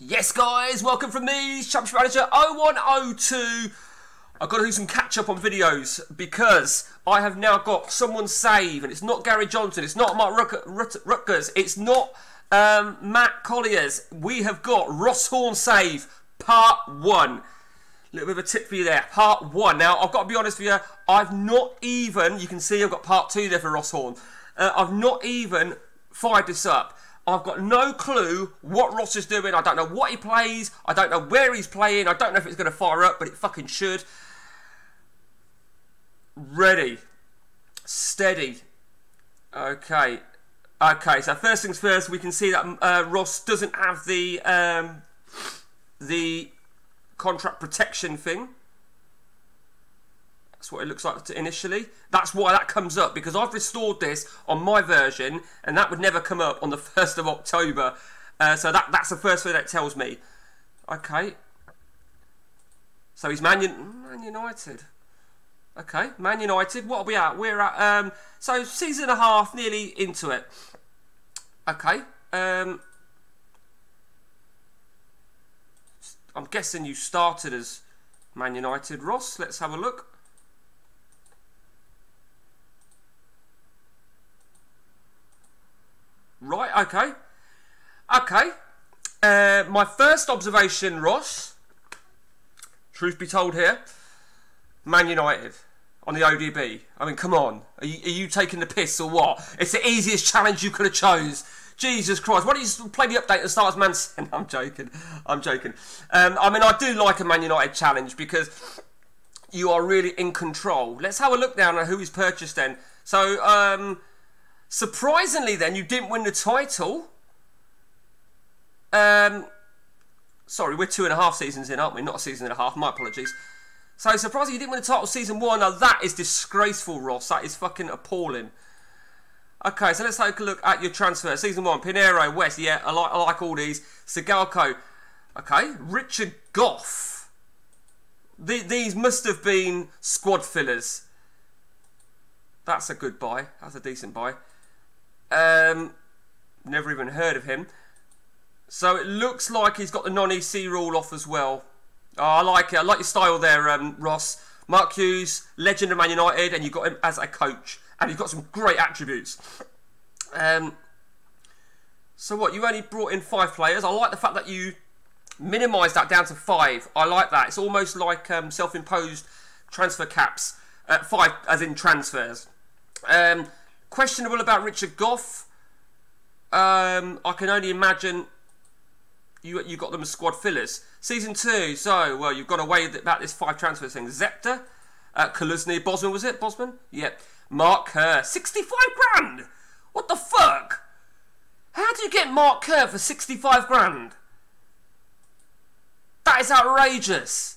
Yes, guys, welcome from me, Championship Manager 0102. I've got to do some catch-up on videos because I have now got someone save, and it's not Gary Johnson, it's not Mark Rutgers, it's not Matt Colliers. We have got Ross Horn save, part 1. A little bit of a tip for you there, part 1. Now, I've got to be honest with you, I've not even, you can see I've got part 2 there for Ross Horn. I've not even fired this up. I've got no clue what Ross is doing. I don't know what he plays. I don't know where he's playing. I don't know if it's going to fire up, but it fucking should. Ready. Steady. Okay. Okay, so first things first, we can see that Ross doesn't have the contract protection thing. That's what it looks like initially. That's why that comes up, because I've restored this on my version, and that would never come up on the 1st of October. So that's the first thing that tells me. Okay. So he's Man United. Okay, Man United. What are we at? We're at, so season and a half, nearly into it. Okay. I'm guessing you started as Man United, Ross. Let's have a look. Right, okay. Okay. My first observation, Ross, truth be told here, Man United on the ODB. I mean, come on. Are you taking the piss or what? It's the easiest challenge you could have chose. Jesus Christ. Why don't you play the update and start as Man City? I'm joking. I'm joking. I mean, I do like a Man United challenge because you are really in control. Let's have a look down at who he's purchased then. So, surprisingly, then, you didn't win the title. Sorry, we're 2.5 seasons in, aren't we? Not a season and a half. My apologies. So, surprisingly, you didn't win the title season 1. Now, that is disgraceful, Ross. That is fucking appalling. Okay, so let's take a look at your transfer. Season 1, Pinheiro, West. Yeah, I like all these. Sigalko. Okay, Richard Goff. These must have been squad fillers. That's a good buy. That's a decent buy. Never even heard of him. So it looks like he's got the non-EC rule off as well. Oh, I like it. I like your style there, Ross. Mark Hughes, legend of Man United, and you've got him as a coach. And he's got some great attributes. So what, you only brought in 5 players. I like the fact that you minimised that down to 5. I like that. It's almost like self-imposed transfer caps. 5 as in transfers. Questionable about Richard Goff. I can only imagine you got them as squad fillers. Season 2, so, well, you've got away about this 5 transfer thing. Zepter, Kaluzny, Bosman, was it? Bosman? Yep. Mark Kerr, 65 grand! What the fuck? How do you get Mark Kerr for 65 grand? That is outrageous.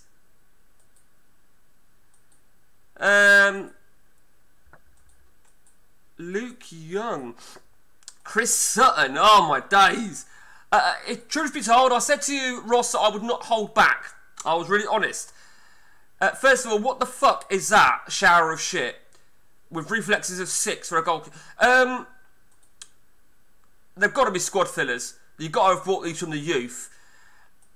Luke Young, Chris Sutton, oh my days. Truth be told, I said to you, Ross, that I would not hold back. I was really honest. First of all, what the fuck is that shower of shit? With reflexes of 6 for a goal. They've got to be squad fillers. You've got to have bought these from the youth.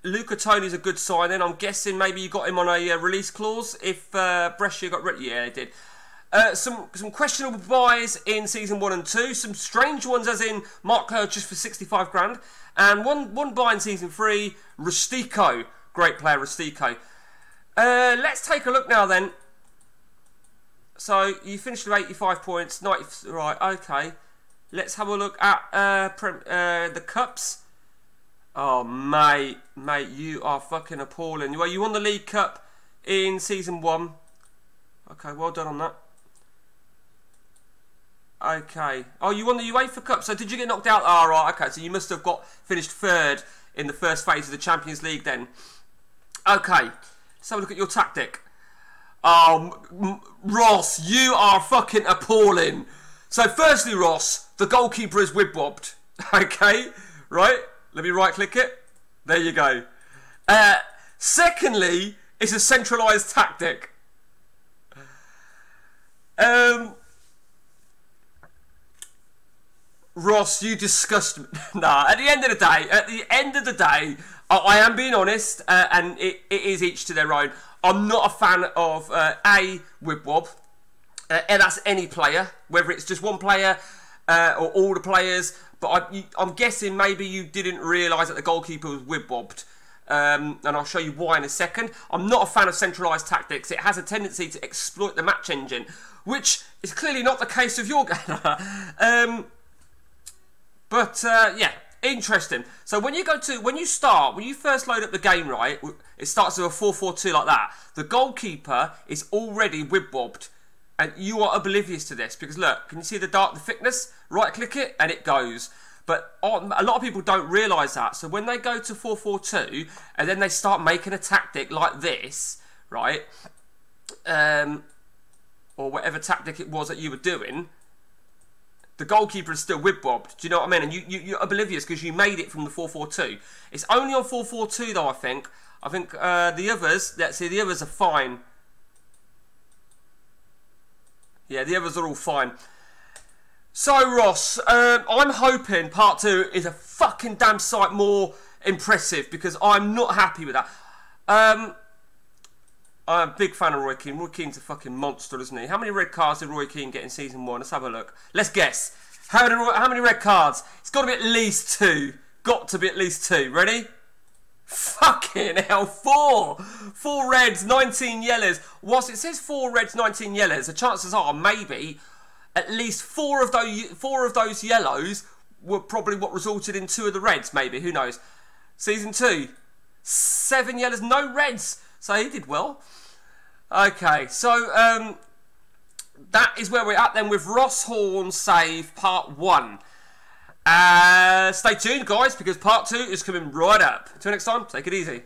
Luca Toni's a good signing. I'm guessing maybe you got him on a release clause if Brescia got ready. Yeah, they did. Some questionable buys in season 1 and 2. Some strange ones, as in Mark Kerr just for 65 grand. And one buy in season 3, Rustico. Great player, Rustico. Let's take a look now then. So you finished with 85 points. 90, right, okay. Let's have a look at the cups. Oh, mate, you are fucking appalling. Well, you won the League Cup in season 1. Okay, well done on that. Okay. Oh, you won the UEFA Cup. So did you get knocked out? Oh, right, okay. So you must have finished 3rd in the first phase of the Champions League then. Okay. Let's have a look at your tactic. Oh, Ross, you are fucking appalling. So firstly, Ross, the goalkeeper is whib-bobbed. Okay? Right? Let me right-click it. There you go. Secondly, it's a centralised tactic. Ross, you disgust me. Nah, at the end of the day, I am being honest, and it is each to their own. I'm not a fan of Wibwob, and that's any player, whether it's just one player or all the players. But I'm guessing maybe you didn't realise that the goalkeeper was Wibwobbed. And I'll show you why in a second. I'm not a fan of centralised tactics. It has a tendency to exploit the match engine, which is clearly not the case of your game. Yeah, interesting. So when you first load up the game, right, it starts with a 4-4-2 like that. The goalkeeper is already Wibwobbed, and you are oblivious to this because look, can you see the thickness? Right click it and it goes. But a lot of people don't realise that. So when they go to 4-4-2 and then they start making a tactic like this, right, or whatever tactic it was that you were doing, the goalkeeper is still Wibwobbed. Do you know what I mean? And you're oblivious because you made it from the 4-4-2. It's only on 4-4-2 though, I think. I think the others, let's see, the others are fine. Yeah, the others are all fine. So, Ross, I'm hoping part 2 is a fucking damn sight more impressive because I'm not happy with that. I'm a big fan of Roy Keane. Roy Keane's a fucking monster, isn't he? How many red cards did Roy Keane get in season 1? Let's have a look. Let's guess. How many red cards? It's got to be at least 2. Got to be at least 2. Ready? Fucking hell, 4! 4 reds, 19 yellows. Whilst it says 4 reds, 19 yellows, the chances are maybe at least 4 of those yellows were probably what resulted in 2 of the reds, maybe. Who knows? Season 2, 7 yellows, no reds. So he did well. Okay, so that is where we're at then with Ross Horn Save Part 1. Stay tuned, guys, because Part 2 is coming right up. Until next time, take it easy.